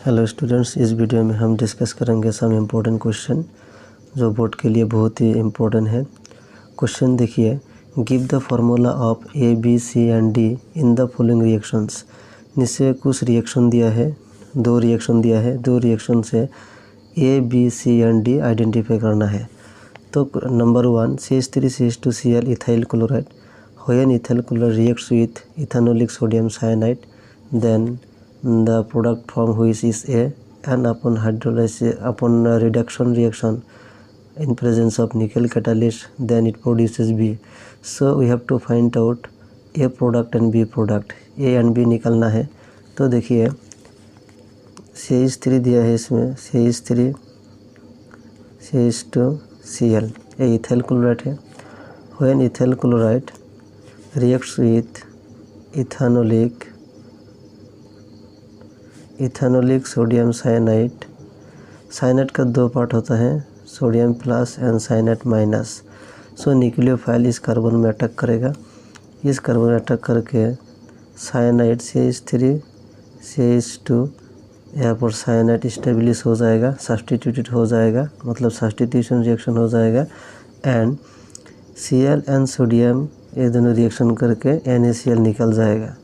Hello students, इस video में हम डिस्कस करेंगे सम इम्पोर्टेंट क्वेश्चन जो बोर्ड के लिए बहुत ही इम्पोर्टेंट है। क्वेश्चन देखिए, give the formula of A B C and D in the following reactions. नीचे कुछ रिएक्शन दिया है, दो रिएक्शन से A B C and D identify करना है। तो number 1 CH3CH2Cl ethyl chloride. When ethyl chloride reacts with ethanolic sodium cyanide, then the product form which is A, and upon hydrolysis, upon reduction reaction in presence of nickel catalyst, then it produces B. So we have to find out A product and B product। A and B निकालना है। तो देखिए CH3 दिया है, इसमें CH3 CH2Cl, ये ethyl chloride है। when ethyl chloride reacts with ethanolic sodium cyanide. Cyanide का दो पार्ट होता है, sodium plus and cyanide minus. So nucleophile इस कार्बन में अटैक करेगा। इस कार्बन में अटैक करके साइनाइड CH3 CH2, यहाँ पर साइनाइड स्टेबलिश हो जाएगा, सब्स्टिट्यूटेड हो जाएगा, मतलब सब्स्टिट्यूशन रिएक्शन हो जाएगा। एंड Cl एंड सोडियम ये दोनों रिएक्शन करके NaCl निकल जाएगा।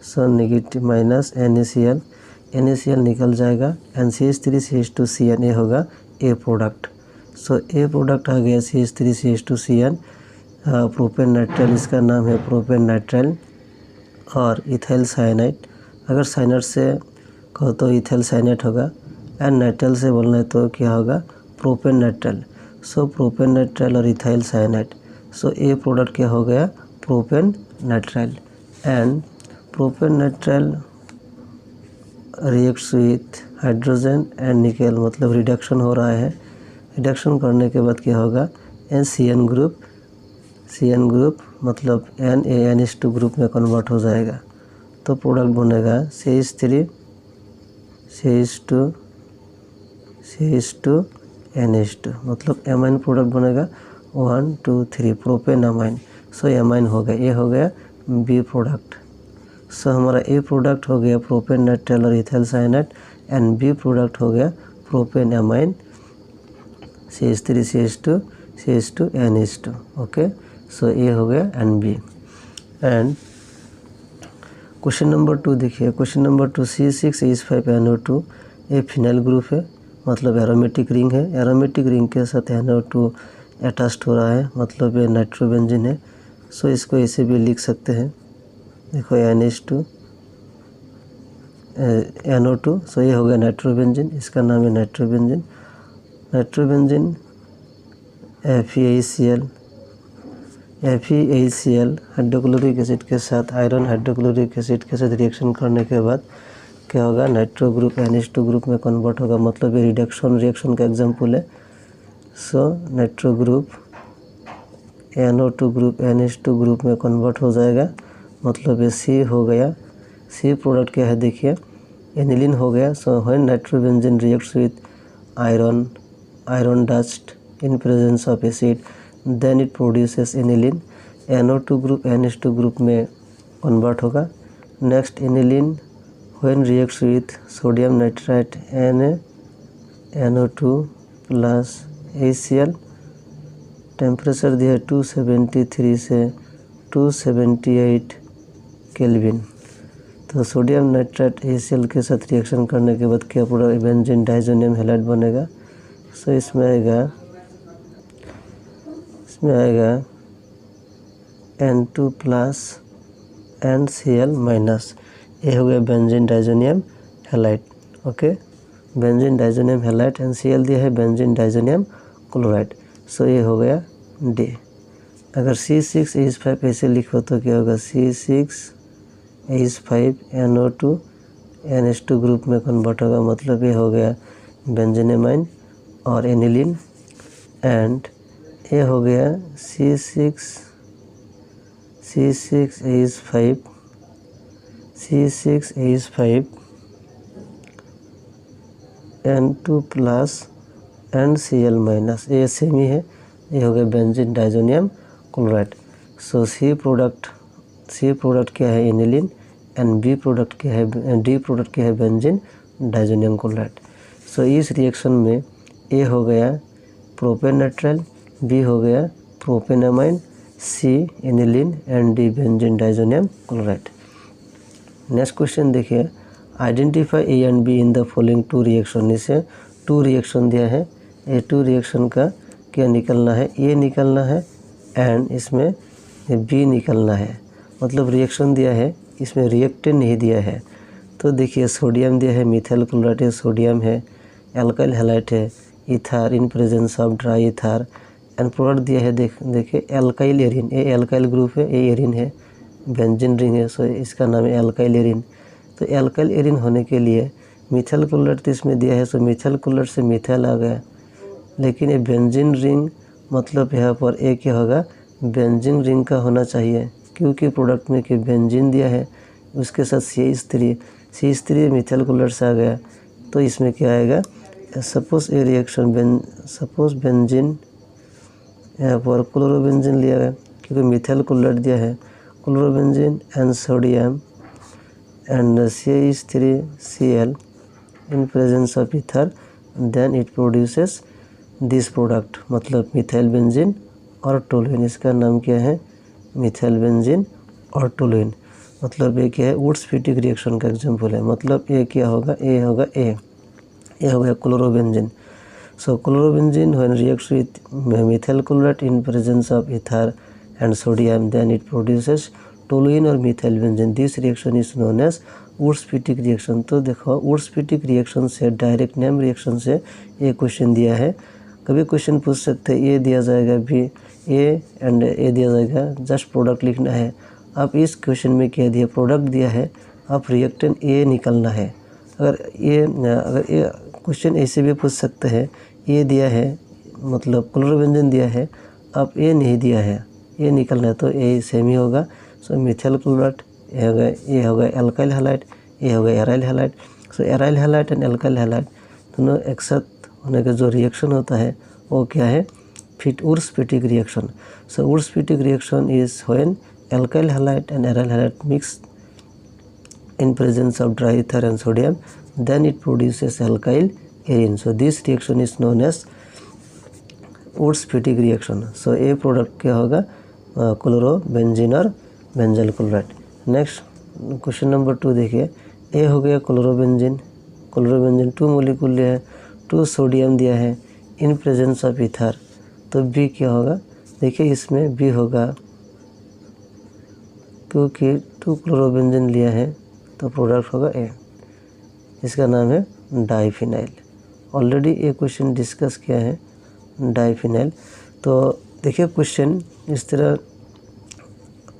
सो नेगेटिव माइनस NaCl निकल जाएगा एंड CH3 CH2Cl ये होगा ए प्रोडक्ट। सो ए प्रोडक्ट आ गया CH3 CH2Cl, प्रोपेन नाइट्राइल, इसका नाम है प्रोपेन नाइट्राइल। और इथाइल साइनाइड, अगर साइनाइड से कहो तो इथाइल साइनाइड होगा, एंड नाइट्राइल से बोलना है तो क्या होगा, प्रोपेन नाइट्राइल। सो प्रोपेन नाइट्राइल और इथाइल साइनाइड, सो ए प्रोडक्ट क्या हो गया, propane nitrile. And propane nitrile reacts with hydrogen and nickel, मतलब रिडक्शन हो रहा है। रिडक्शन करने के बाद क्या होगा, CN ग्रुप मतलब NaNH2 ग्रुप में कन्वर्ट हो जाएगा। तो प्रोडक्ट बनेगा CH3 CH2 CH2NH2, मतलब एमाइन प्रोडक्ट बनेगा 1 2 3 प्रोपेन अमाइन। सो एमाइन हो गया, ये हो गया बी प्रोडक्ट। सो हमारा ए प्रोडक्ट हो गया प्रोपेन नाइट्राइल और ethyl cyanide, and B product हो गया propane amine CH3 CH2 CH2NH2। Okay, so A हो गया and B. And question number 2 देखिए, क्वेश्चन नंबर 2 C6H5NO2 ये फिनाइल ग्रुप है, मतलब एरोमेटिक रिंग है। एरोमेटिक रिंग के साथ NO2 अटैच्ड हो रहा है, मतलब ये नाइट्रोबेंजीन है। सो इसको ऐसे भी लिख सकते हैं, देखो NH2 NO2। सो ये हो गया नाइट्रोबेंजीन, इसका नाम है नाइट्रोबेंजीन। FeHCl हाइड्रोक्लोरिक एसिड के साथ, आयरन हाइड्रोक्लोरिक एसिड के साथ रिएक्शन करने के बाद क्या होगा, नाइट्रो ग्रुप NH2 ग्रुप में कन्वर्ट होगा, मतलब ये रिडक्शन रिएक्शन का एग्जाम्पल है। So nitro group NO2 group NH2 group में कन्वर्ट हो जाएगा, मतलब ये C हो गया। C प्रोडक्ट क्या है देखिए, एनिलीन हो गया। So when nitrobenzene reacts with iron dust in presence of acid, then it produces aniline. NO2 group NH2 group में कन्वर्ट होगा। Next aniline when reacts with sodium nitrite NO2 plus HCl, temperature दिया है 273 से 278 kelvin. तो sodium nitrite HCl के साथ reaction करने के बाद क्या पूरा बेंजीन डाइजोनियम हैलाइड बनेगा। सो इसमें आएगा N2 plus and Cl minus, ये हो गया benzene diazonium halide. Okay, benzene diazonium halide and Cl दिया है बेंजीन डाइजोनियम क्लोराइड। सो ये हो गया D। अगर C6H5 ऐसे लिखो तो क्या होगा, C6H5NO2 NH2 ग्रुप में कन्वर्ट होगा, मतलब ये हो गया बेंजीनेमाइन और एनिलीन। एंड ये हो गया C6H5 N2 plus and Cl minus, ये सेम ही है, ये हो गया बेंजीन डाइजोनियम क्लोराइड। सो C प्रोडक्ट क्या है, एनिलीन, एंड डी प्रोडक्ट क्या है बेंजीन डाइजोनियम क्लोराइड। सो इस रिएक्शन में ए हो गया प्रोपेन नाइट्राइल, बी हो गया propanamine, C aniline and D benzene diazonium chloride. Next question देखिए, identify A and B in the following two reaction. इसे टू रिएक्शन दिया है, ये टू रिएक्शन का क्या निकलना है, ए निकलना है एंड इसमें बी निकलना है। मतलब रिएक्शन दिया है, इसमें रिएक्टेंट नहीं दिया है। तो देखिए सोडियम दिया है, मिथाइल क्लोराइड है, सोडियम है, एल्काइल हैलाइड है, ether in presence of dry ether and product दिया है। देखिए एल्काइल एरिन, ये एल्काइल ग्रुप है, ये एरिन है, बेंजीन रिंग है, सो इसका नाम है एल्काइल एरिन। तो एल्काइल एरिन होने के लिए मिथाइल क्लोराइड तो इसमें दिया है, सो मिथाइल क्लोराइड से मिथाइल आ गया। लेकिन ये बेंजीन रिंग मतलब यहाँ पर ए क्या होगा, बेंजीन रिंग का होना चाहिए, क्योंकि प्रोडक्ट में कि बेंजीन दिया है, उसके साथ C3 मिथाइल क्लोराइड से आ गया। तो इसमें क्या आएगा, सपोज ए रिएक्शन सपोज बेंजीन, यहाँ पर क्लोरोबेंजीन लिया गया क्योंकि मिथाइल क्लोराइड दिया है, chlorobenzene and sodium and CH3Cl in presence of ether, then it produces this product, मतलब मिथाइल बेंजीन और टोलुइन। इसका नाम क्या है, मिथाइल बेंजीन और टोलुइन। मतलब ये क्या है, वुड्स-फिटिक रिएक्शन का एग्जांपल है। मतलब ये क्या होगा, ये होगा ये हो गया chlorobenzene. So chlorobenzene when reacts with methyl chloride in presence of ether and sodium, then it produces toluene और methyl benzene. This reaction is known as Wurtz Fittig reaction. तो देखो वुड्स-फिटिक रिएक्शन से, डायरेक्ट नेम रिएक्शन से ये question दिया है। कभी question पूछ सकते हैं, ए दिया जाएगा, बी ए एंड ए दिया जाएगा, जस्ट प्रोडक्ट लिखना है। अब इस क्वेश्चन में क्या दिया, प्रोडक्ट दिया है, अब रिएक्टेंट ए निकलना है। अगर ये क्वेश्चन ऐसे भी पूछ सकते हैं, ए दिया है मतलब क्लोरोबेंजीन दिया है, अब ए नहीं दिया है, ए निकलना है, तो ए सेम ही होगा। सो मिथाइल क्लोराइड, ये होगा एल्काइल हैलाइड, ये होगा aryl halide. So aryl halide and alkyl halide दोनों एक साथ होने का जो रिएक्शन होता है वो क्या है, वुड्स-फिटिक reaction. So वुड्स-फिटिक reaction is when alkyl halide and aryl halide mix in presence of dry ether and sodium, then it produces alkyl arine. So this reaction is known as Wurtz Fittig reaction. So ये product क्या होगा, chlorobenzene और benzyl chloride. Next question number 2 देखिए, ए हो गया chlorobenzene 2 molecule लिया है, 2 sodium दिया है इन प्रेजेंस ऑफ ईथर। तो बी क्या होगा, देखिए इसमें बी होगा, क्योंकि 2 क्लोरोबेंजीन लिया है तो प्रोडक्ट होगा ए, इसका नाम है डाइफिनाइल। ऑलरेडी ये क्वेश्चन डिस्कस किया है डाइफिनाइल। तो देखिए क्वेश्चन इस तरह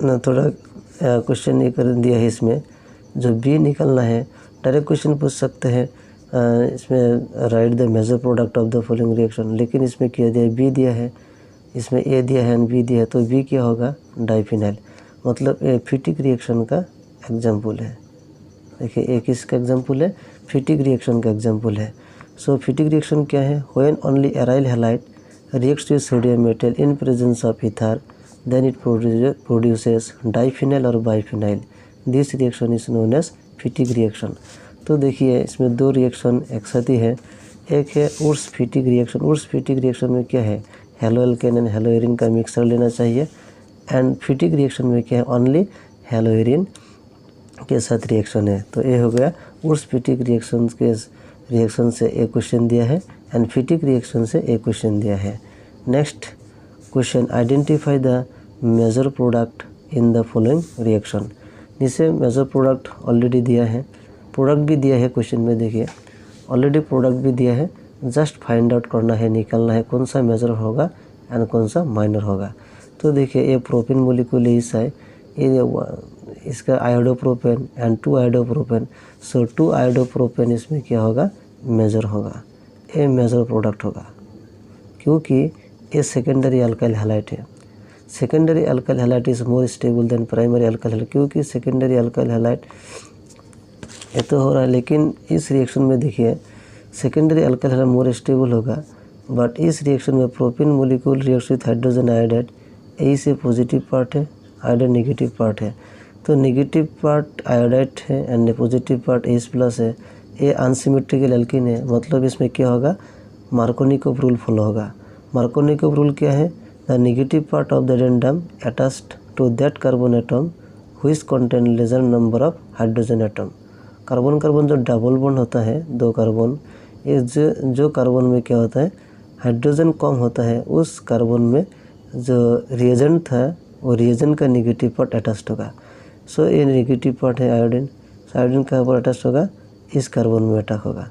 ना, थोड़ा क्वेश्चन ये कर दिया है, इसमें जो बी निकलना है, डायरेक्ट क्वेश्चन पूछ सकते हैं इसमें write the major product of the following reaction, लेकिन इसमें क्या दिया है, बी दिया है, इसमें ए दिया है एंड बी दिया है, तो बी क्या होगा, डाइफिनाइल। मतलब ये फिटिक रिएक्शन का एग्जाम्पल है। देखिए एक इसका एग्जाम्पल है, फिटिक रिएक्शन का एग्जाम्पल है। सो फिटिक रिएक्शन क्या है, when only aryl halide reacts with sodium metal in presence of ether, then it produces diphenyl और biphenyl. This reaction is known as Fittig reaction. तो देखिए इसमें 2 रिएक्शन एक साथ ही है। एक है वुड्स-फिटिक रिएक्शन। वुड्स-फिटिक रिएक्शन में क्या है, halo alkane and hello Erin का मिक्सर लेना चाहिए। एंड फिटिक रिएक्शन में क्या है, ओनली हेलो एरिन के साथ रिएक्शन है। तो ये हो गया वुड्स-फिटिक रिएक्शन के रिएक्शन से एक क्वेश्चन दिया है एंड फिटिक रिएक्शन से एक क्वेश्चन दिया है। Next question, identify the major product in the following reaction. जिसे मेजर प्रोडक्ट ऑलरेडी दिया है, प्रोडक्ट भी दिया है क्वेश्चन में। देखिए ऑलरेडी प्रोडक्ट भी दिया है, जस्ट फाइंड आउट करना है, निकालना है कौन सा मेजर होगा एंड कौन सा माइनर होगा। तो देखिए ये प्रोपेन मोलिक्यूल है, ये इसका आयोडोप्रोपेन एंड 2 आयोडोप्रोपेन। सो 2 आयोडोप्रोपेन इसमें क्या होगा, मेजर होगा, ये मेजर प्रोडक्ट होगा, क्योंकि ये सेकेंडरी अल्काइल हैलाइड है। Secondary alkyl halide is more stable then primary alkyl halide, क्योंकि सेकेंडरी अल्काइल हैलाइड ये तो हो रहा है, लेकिन इस रिएक्शन में देखिए secondary alkyl halide more stable होगा, बट इस रिएक्शन में propane molecule reacts with hydrogen iodide, ए से पॉजिटिव पार्ट है, आयोडाइड नेगेटिव पार्ट है। तो नेगेटिव पार्ट आयोडाइड है एंड पॉजिटिव पार्ट H+ है। ये अनसिमेट्रिकल एल्कीन है, मतलब इसमें क्या होगा, मार्कोनिकोव रूल फॉलो होगा। मार्कोनिकोव रूल क्या है, the negative part of the addendum attached to that carbon atom which contain lesser number of hydrogen atom. Carbon carbon जो डबल बॉन्ड होता है, दो कार्बन, ये जो कार्बन में क्या होता है, हाइड्रोजन कम होता है, उस कार्बन में जो रिएजेंट था वो रिएजेंट का नेगेटिव पार्ट अटैच्ड होगा। सो ये नेगेटिव पार्ट है आयोडीन, आयोडीन कहाँ पर अटैच होगा, इस कार्बन में अटैक होगा,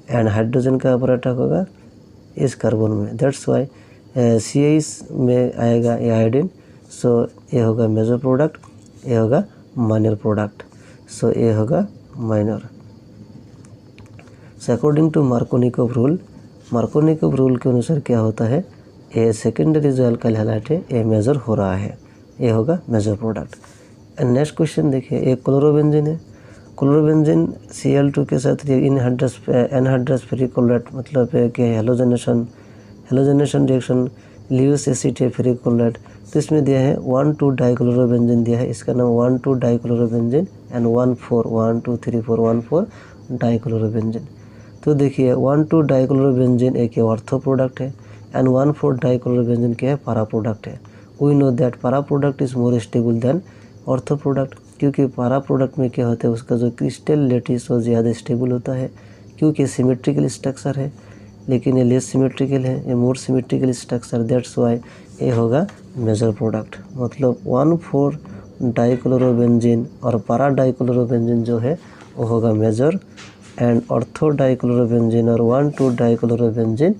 एंड हाइड्रोजन कहाँ पर अटैक होगा, इस कार्बन में। दैट्स वाई CH में आएगा ये आयोडीन। सो ये होगा मेजर प्रोडक्ट, ये होगा माइनर प्रोडक्ट। सो ये होगा minor. So according to Markovnikov rule, Markovnikov rule के अनुसार क्या होता है, ये सेकेंडरी जो अल्काइल हैलाइड है ये मेजर हो रहा है, ये होगा major product. And next question देखिए, एक क्लोरोबेंजीन है। क्लोरोबेंजीन Cl2 के साथ एनहाइड्रस फेरिक मतलब कि हेलोजनेशन रिएक्शन ल्यूइस एसिड है फेरिक क्लोराइड, तो इसमें दिया है 1,2 डाइक्लोरोबेंजीन दिया है, इसका नाम 1,2 डाइक्लोरोबेंजीन एंड 1,4 डाइक्लोरोबेंजीन। तो देखिए 1,2 डाइक्लोरोबेंजीन एक ऑर्थो प्रोडक्ट है एंड 1,4 डाइक्लोरोबेंजीन क्या है, पैरा प्रोडक्ट है। We know that para product is more stable than ortho product, क्योंकि पैरा प्रोडक्ट में क्या होता है, उसका जो क्रिस्टल लेटिस वो ज़्यादा स्टेबल होता है, क्योंकि सिमेट्रिकल स्ट्रक्चर है, लेकिन ये लेस सिमेट्रिकल है, ये मोर सिमेट्रिकल स्ट्रक्चर। दैट्स वाई ये होगा मेजर प्रोडक्ट। मतलब 1,4 डाइक्लोरोबेंजीन और पैरा डाइक्लोरोबेंजीन जो है वो होगा मेजर, एंड ऑर्थो डाइक्लोरोबेंजीन और 1,2 डाइक्लोरोबेंजीन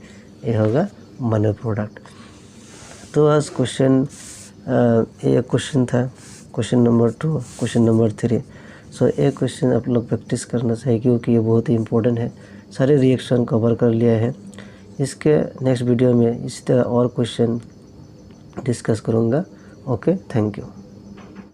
ये होगा माइनर प्रोडक्ट। तो आज क्वेश्चन ये क्वेश्चन था, क्वेश्चन नंबर 2, क्वेश्चन नंबर 3। सो एक क्वेश्चन आप लोग प्रैक्टिस करना चाहिए, क्योंकि ये बहुत ही इंपॉर्टेंट है। सारे रिएक्शन कवर कर लिया है। इसके नेक्स्ट वीडियो में इसी तरह और क्वेश्चन डिस्कस करूँगा। Okay, thank you.